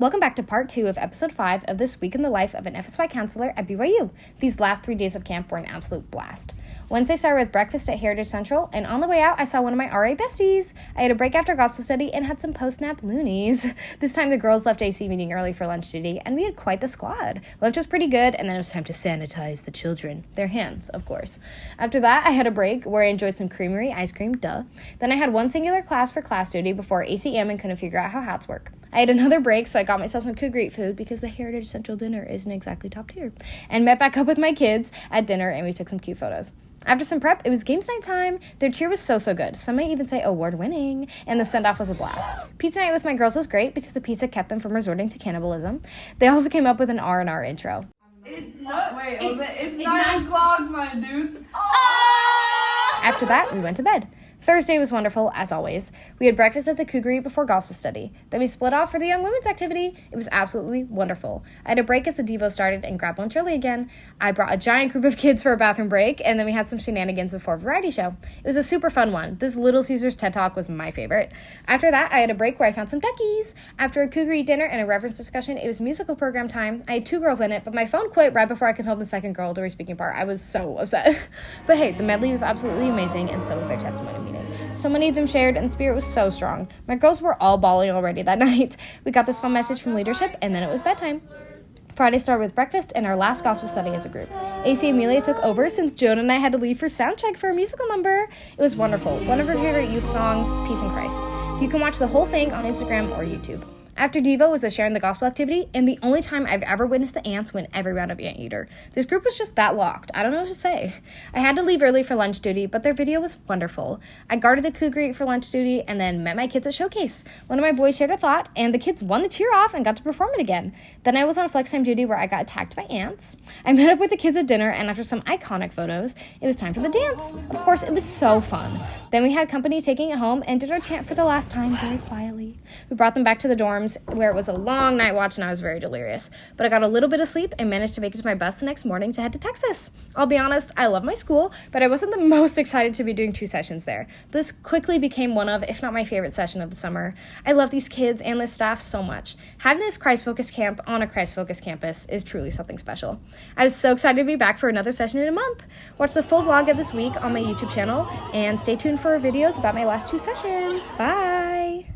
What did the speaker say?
Welcome back to part 2 of episode 5 of This Week in the Life of an FSY Counselor at BYU. These last 3 days of camp were an absolute blast. Wednesday started with breakfast at Heritage Central, and on the way out, I saw one of my RA besties. I had a break after gospel study and had some post-nap loonies. This time, the girls left AC meeting early for lunch duty, and we had quite the squad. Lunch was pretty good, and then it was time to sanitize the children. Their hands, of course. After that, I had a break where I enjoyed some creamery ice cream, duh. Then I had one singular class for class duty before AC Ammon couldn't figure out how hats work. I had another break, so I got myself some cougar eat food because the Heritage Central dinner isn't exactly top tier, and met back up with my kids at dinner, and we took some cute photos. After some prep, it was games night time. Their cheer was so good. Some might even say award-winning, and the send-off was a blast. Pizza night with my girls was great because the pizza kept them from resorting to cannibalism. They also came up with an R&R intro. It's 9 o'clock, my dudes. After that, we went to bed. Thursday was wonderful, as always. We had breakfast at the Cougar Eat before gospel study. Then we split off for the Young Women's activity. It was absolutely wonderful. I had a break as the Devo started and grabbed lunch early again. I brought a giant group of kids for a bathroom break, and then we had some shenanigans before a variety show. It was a super fun one. This Little Caesars TED Talk was my favorite. After that, I had a break where I found some duckies. After a Cougar Eat dinner and a reference discussion, it was musical program time. I had 2 girls in it, but my phone quit right before I could film the second girl during speaking part. I was so upset. But hey, the medley was absolutely amazing, and so was their testimony meeting. So many of them shared, and the spirit was so strong. My girls were all bawling already that night. We got this fun message from leadership, and then it was bedtime. Friday started with breakfast and our last gospel study as a group. AC Amelia took over since Joan and I had to leave for sound check for a musical number. It was wonderful. One of her favorite youth songs, Peace in Christ. You can watch the whole thing on Instagram or YouTube. After Devo was the sharing the gospel activity, and the only time I've ever witnessed the ants win every round of Anteater. This group was just that locked. I don't know what to say. I had to leave early for lunch duty, but their video was wonderful. I guarded the Cougar Eat for lunch duty and then met my kids at Showcase. One of my boys shared a thought, and the kids won the cheer off and got to perform it again. Then I was on flex time duty where I got attacked by ants. I met up with the kids at dinner, and after some iconic photos, it was time for the dance. Of course, it was so fun. Then we had company taking it home and did our chant for the last time very quietly. We brought them back to the dorms where it was a long night watch and I was very delirious. But I got a little bit of sleep and managed to make it to my bus the next morning to head to Texas. I'll be honest, I love my school, but I wasn't the most excited to be doing 2 sessions there. This quickly became one of, if not my favorite session of the summer. I love these kids and the staff so much. Having this Christ-focused camp on a Christ-focused campus is truly something special. I was so excited to be back for another session in a month. Watch the full vlog of this week on my YouTube channel and stay tuned for videos about my last 2 sessions. Bye!